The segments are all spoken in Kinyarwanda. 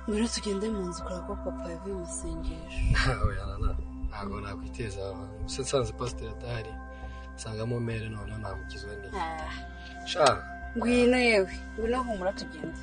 Ngwino tugende mu nzu kurako papa yavuye mu sengesho. Oya ntabwo nakwiteza se nsanze pastor atari sangamo mere none namukizwe ni. Sha Ngwino yewe, ngwino humura tugende.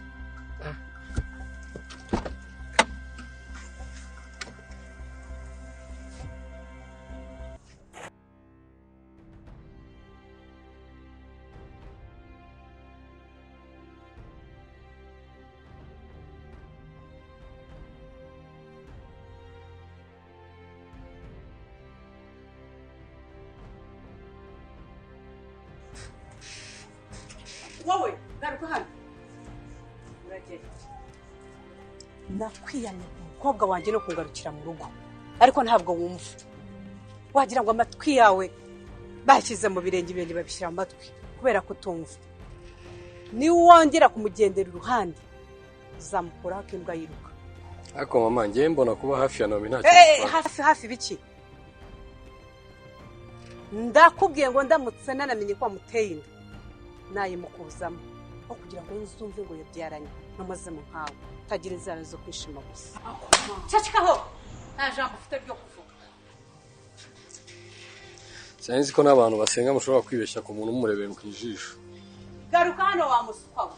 Wowe garuka hano uragenda nakwiyanye umukobwa wanjye no kungarukira mu rugo ariko ntabwo wumva wagira ngo amatwi yawe bashyize mu birenge ibindi babishyira mu matwi kubera ko utumva ni wongera kumugendera iruhande uzamukuraho akimbwa yiruka. Ako mama ngiye mbona kuba hafi ya Naomi ntacyo. Hafi biki ndakubwiye ngo ndamutse nanamenye ko amuteye inda nayimukuzamo aho kugira ngo nzumve ngo yabyaranye n'amazemo nkawe tagira inzara zo kwishima gusa. Cacikaho nta jambo ufite ryo kuvuga. Sinzi ko n'abantu basenga mushobora kwibeshya ku muntu umurebeye mu kijisho. Garuka hano wa musukwa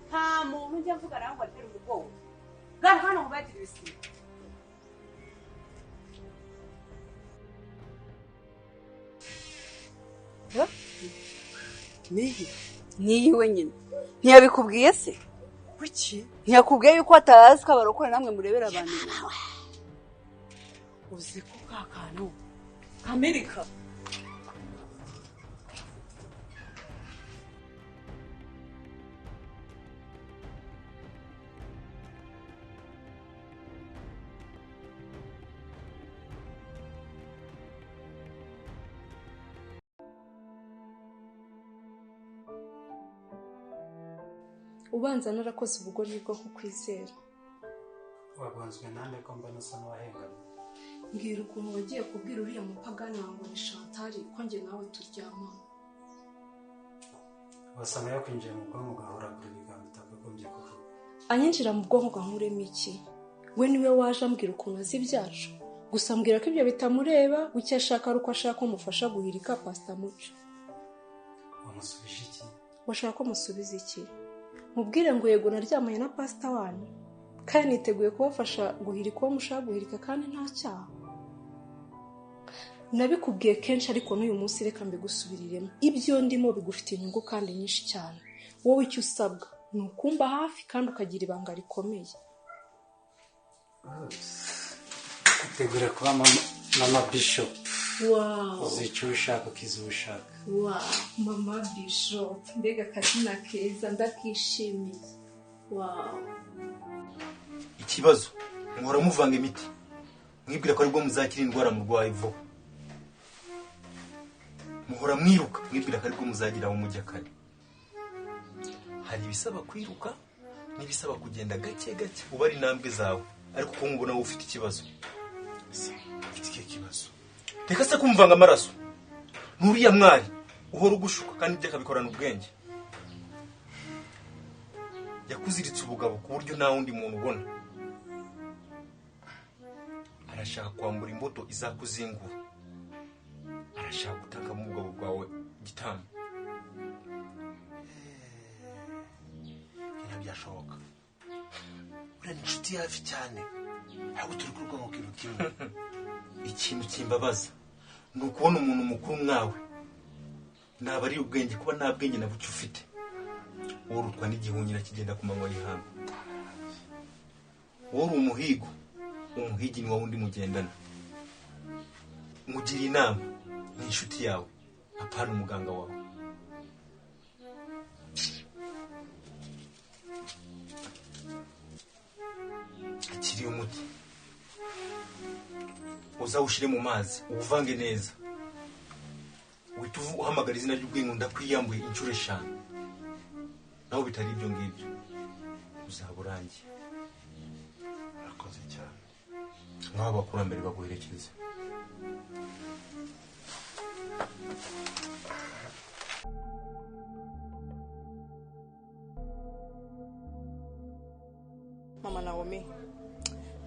nta muntu njya mvuga nawe ngo atera umugongo. Garuka hano mubagira ibisiga. Niyi wenyine ntiyabikubwiye se kuki ntiyakubwiye yuko atazi ko abarokora namwe murebera abantu uzi ko kakano Amerika ubanza narakoze ubugoryi bwo kukwizera. Wagonzwe nande ko mbona usa n'uwahengamye? Mbwira ukuntu wagiye kubwira uriya mupagani wangu ni Chantal ko njye nawe turyama. Wasanga yakwinjiye mu bwonko ugahoragura ibigambo utakagombye kuvuga. Anyinjira mu bwonko gankuremo iki? We niwe waje ambwira ukuntu azi ibyacu. Gusa mbwira ko ibyo bitamureba, gucyo ashaka ari uko ashaka ko mufasha guhirika Pastor Mucyo. Wamusubije iki? Washaka ko musubiza iki? Mubwire ngo yego naryamanye na Pastor wanyu kandi niteguye kubafasha guhirika uwo mushaka guhirika kandi nta cyaha. Nabikubwiye kenshi ariko n'uyu munsi reka mbigusubiriremo. Ibyo ndimo bigufite inyungu kandi nyinshi cyane. Wowe icyo usabwa ni ukumba hafi kandi ukagira ibanga rikomeye. Tegura kuba mama Bishop. Wow. Uzica ushaka ukiza ushaka. Wow, mama Bishop. Mbega kazina keza ndakishimiye. Wow. Ikibazo muhora muvanga imiti. Mwibwira ko aribwo muzakira indwara mu rwaye vuba. Muhora mwiruka mwibwira ko aribwo muzagira mu mujya kare. Hari ibisaba kwiruka n'ibisaba kugenda gake gake ubari intambwe zawe ariko ko mubona wowe ufite ikibazo. Ufite ikibazo. Reka se kumvanga amaraso. Nuriya mwari uhora ugushuka kandi byakabikorana ubwenge. Yakuziritse ubugabo ku buryo nta wundi muntu ubona. Arashaka kwambura imbuto izakuzingura. Arashaka gutanga mu bugabo bwawe Igitambo. Ntibyashoboka. Uri inshuti yafi cyane. Ahubwo turi ku rwego kimwe. Ikintu kimbabaza ni ukubona umuntu mukuru mwawe naba ari ubwenge kuba nta bwenge na bucyo ufite. Urutwa n'igihunyira kigenda ku manywa y'ihanga. Wowe umuhigo umuhigi ni wa wundi mugendana. Mugira inama ni inshuti yawe apana umuganga wawe. Akiri umuti uzawushire mu mazi uvange neza. Wituvu uhamagara izina ry'ubwenge ndakwiyambuye inshuro 5. Naho bitari ibyo ngibyo uzaburangiye. Urakoze cyane. Nk'aba bakurambere baguherekeze. mama Naomi,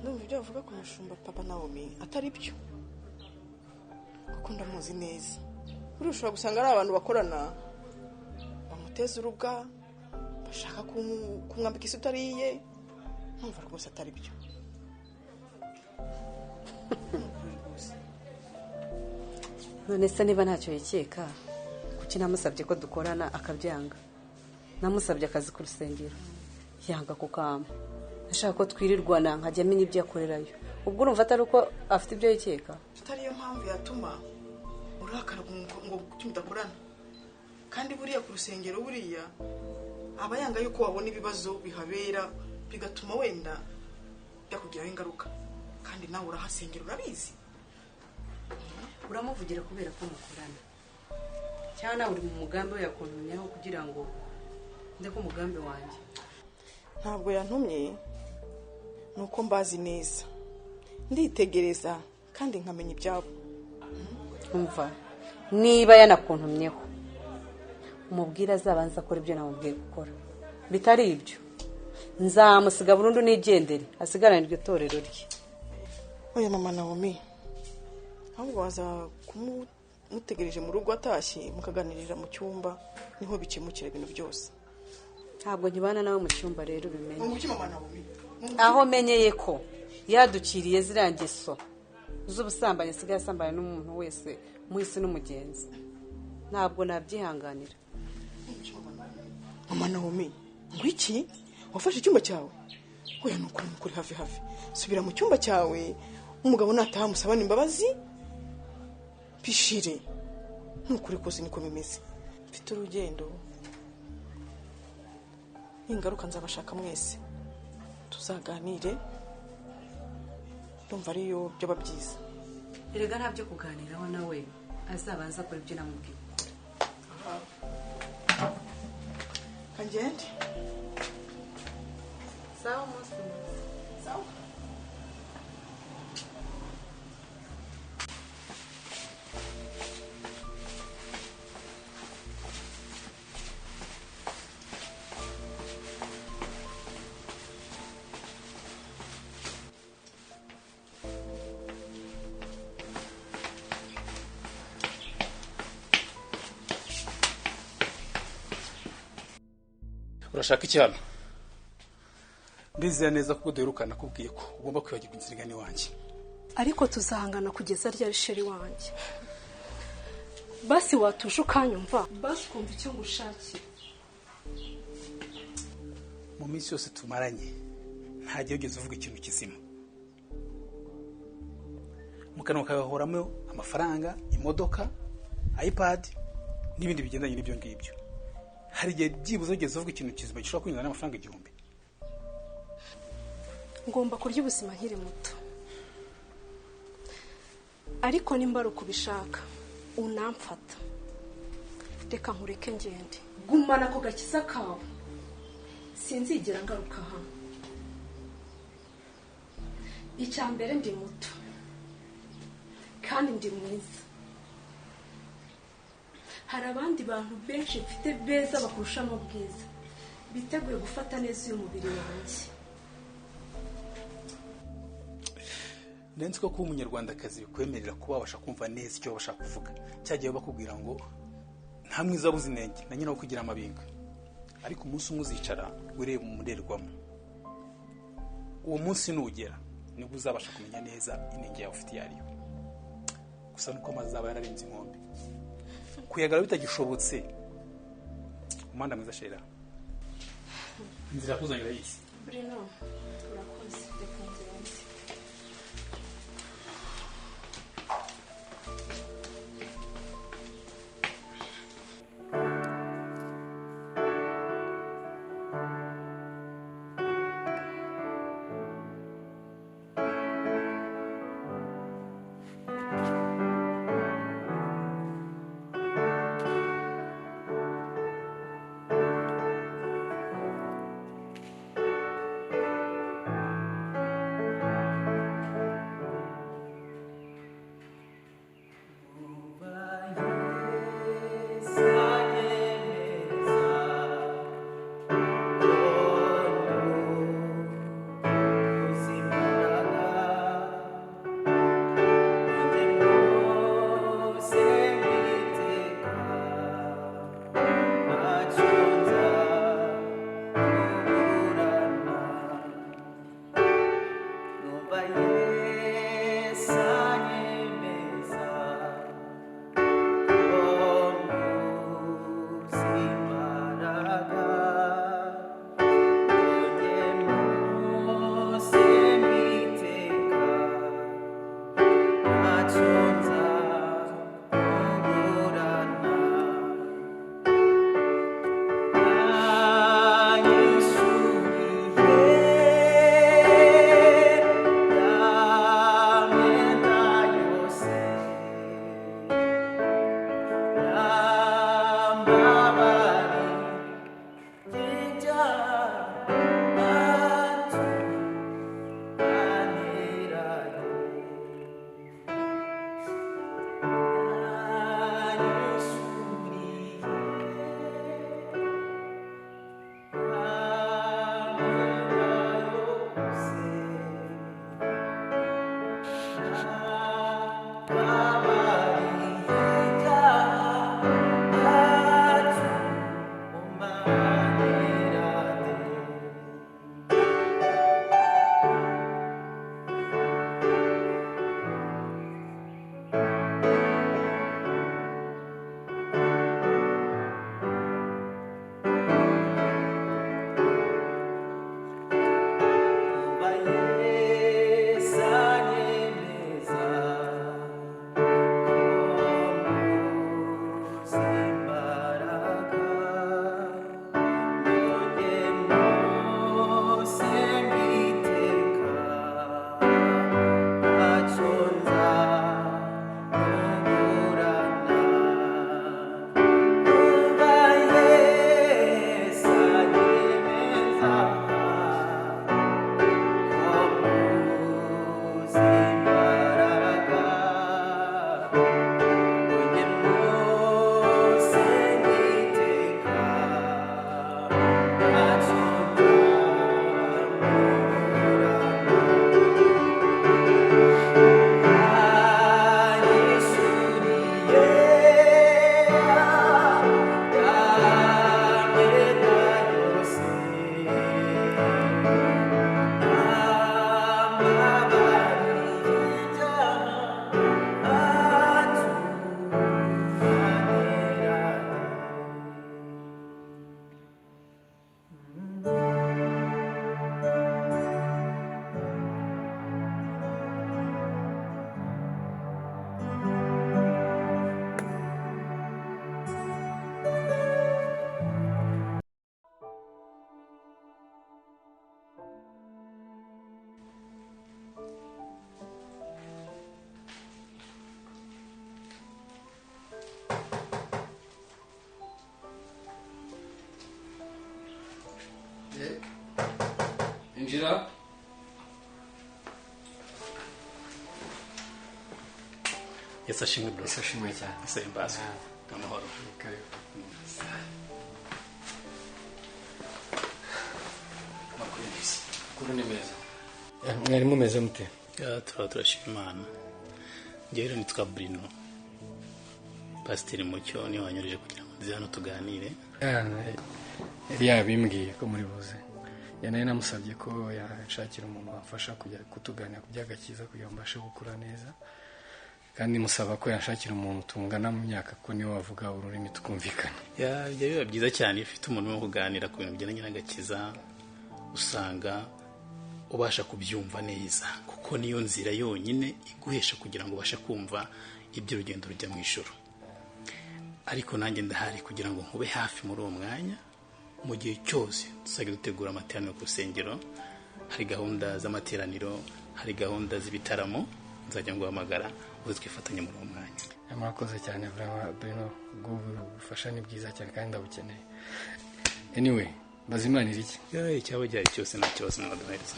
ndumva ibyo bavuga ku mushumba papa Naomi atari byo, kuko ndamuzi neza. Buri ushobora gusanga ari abantu bakorana bamuteza urubwa, bashaka kumwambika isi utariye, ndumva rwose atari byo. none se niba ntacyo yikeka kuki namusabye ko dukorana akabyanga? Namusabye akazi ku rusengero yanga kukama, ashaka ko twirirwana nkajya amenya ibyo yakorerayo. Ubwo urumva atari uko afite ibyo yikeka? Atari yo mpamvu yatuma urakara ngo mudakorana. Kandi buriya ku rusengero buriya aba yanga yuko wabona ibibazo bihabera bigatuma wenda byakugiraho ingaruka, kandi nawe urahasengera urabizi. Uramuvugira kubera ko mukorana cyane, nawe uri mu mugambi we yakuntumyeho kugira ngo ndeko umugambi wanjye? Ntabwo yantumye, nuko mbazi neza, nditegereza kandi nkamenya ibyabo. Umva, niba yanakuntumyeho umubwira azabanza akora ibyo namubwiye gukora, bitari ibyo nzamusiga burundu nigendere asigarane iryo torero rye. Oya mama Naomi, ahubwo waza kumutegereje mu rugo atashye mukaganirira mu cyumba, niho bikemukira ibintu byose. Ntabwo nkibana nawe mu cyumba rero bimenye. Mama Naomi, aho menyeye ko yadukiriye zirangeso z'ubusambanyi asigaye asambana n'umuntu wese muhisi n'umugenzi, ntabwo nabyihanganira. Mama Naomi, ngwiki wafashe icyumba cyawe? Oya nukuri hafi subira mu cyumba cyawe, umugabo nataha musabana imbabazi bishire. Nukuri kose niko bimeze, mfite urugendo, ingaruka nzabashaka mwese, tuzaganire, ndumva ariyo byaba byiza. Erega nta byo kuganiraho nawe, azabanza akora ibyo namubwiye. Kangende sawa musi sawa. Urashaka iki hano? Ndizera neza ko duherukana kubwiye ko ugomba kwibagirwa inzirigani wanjye. Ariko tuzahangana kugeza ryari sheri wanjye. Basi watuje ukanyumva, basi kumva icyo ngushakira. Mu minsi yose tumaranye nta gihe ugeze uvuga ikintu kizima. Mu kanwa kawe hahoramo amafaranga, imodoka, iPad n'ibindi bigendanye n'ibyo ngibyo. Hari igihe byibuze ugeze uvuga ikintu kizima gishobora kwinjira n'amafaranga 1000. Ngomba kurya ubuzima nkiri muto, ariko nimba ari ukubishaka unamfata, reka nkureke ngende. Gumana ko gakiza kawe, sinzigera ngaruka hano. Icyambere ndi muto kandi ndi mwiza. Hari abandi bantu benshi mfite beza bakurusha mu bwiza, biteguye gufata neza uyu mubiri wanjye. Nenzi ko kuba umunyarwandakazi bikwemerera kuba wabasha kumva neza icyo bashaka kuvuga. Cyagiye bakubwira ngo nta mwiza buzi nenge na nyina wo kugira amabinga. Ariko umunsi umwe uzicara urebe mu ndorerwamo. Uwo munsi nugera nibwo uzabasha kumenya neza inenge yawe ufite yari. Gusa nuko amazaba yararenze inkombe. Kuyagara bitagishobotse. Umanda mwiza shera. Nzira kuzanira yisi. Bruno, urakoze dekunze yanjye. injira. Yesa shimwe bro. Yesa shimwe cyane. Yesa imbazo. Amahoro. Kuri ni meza. Mwari mumeze mute? Turashima Imana. Njye rero nitwa Bruno. Pasiteri Mucyo niwe wanyoreje kugira ngo nze hano tuganire. Yari yabimbwiye ko muri buze. Yanaye namusabye ko yashakira umuntu wafasha kujya kutuganira ku by'agakiza kugira ngo mbashe gukura neza. Kandi musaba ko yashakira umuntu tungana mu myaka ko niwe wavuga ururimi tukumvikana. Bijya biba byiza cyane iyo ufite umuntu wo kuganira ku bintu bijyanye n'agakiza, usanga ubasha kubyumva neza kuko niyo nzira yonyine iguhesha kugira ngo ubashe kumva ibyo urugendo rujya mu ijuru. Ariko nanjye ndahari kugira ngo nkube hafi muri uwo mwanya mu gihe cyose tuzajya dutegura amateraniro ku rusengero. Hari gahunda z'amateraniro, hari gahunda z'ibitaramo, nzajya nguhamagara uze twifatanye muri uwo mwanya. Murakoze cyane Bruno, ubufasha ni bwiza cyane kandi ndabukeneye. Anyway, bazimanira iki? Icyaba gihari cyose nta kibazo mwaduhereza.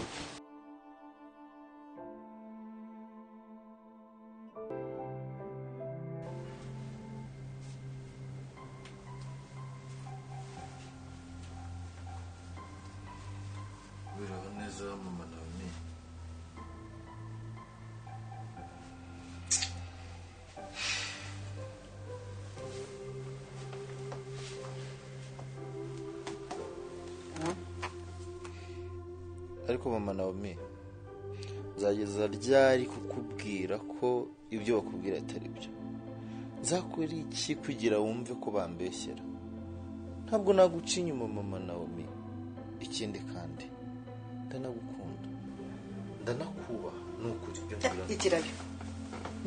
Biraho neza mama nawe. Ariko mama nawe nzageza ryari kukubwira ko ibyo bakubwira atari byo? Nzakora iki kugira wumve ko bambeshyera? Ntabwo naguca inyuma mama nawe. Ikindi kandi ndanagukunda, ndanakubaha, nukuri ibyo mbwira. Ikirayo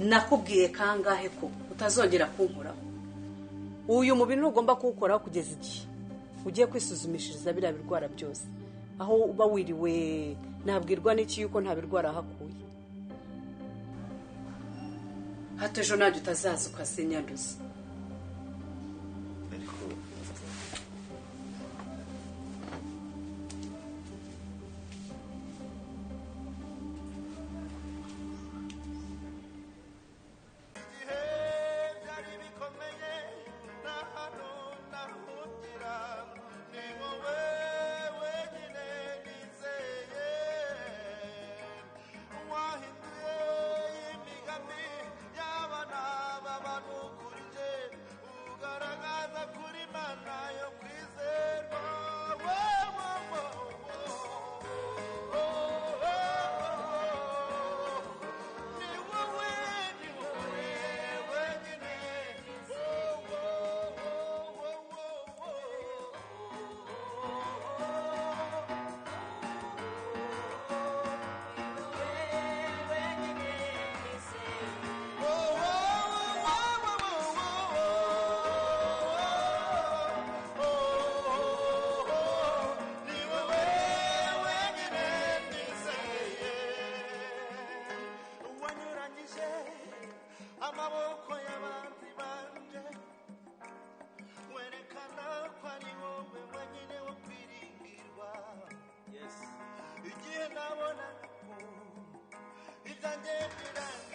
nakubwiye kangahe ko utazongera kunkuraho? Uyu mubiri ntugomba kuwukoraho kugeza igihe ugiye kwisuzumishiriza biriya birwara byose. Aho uba wiriwe nabwirwa n'iki yuko nta birwara hakuye. Hato ejo najye utazaza ukasinyanduza. Igihe nabona ko ibyanjye birangiye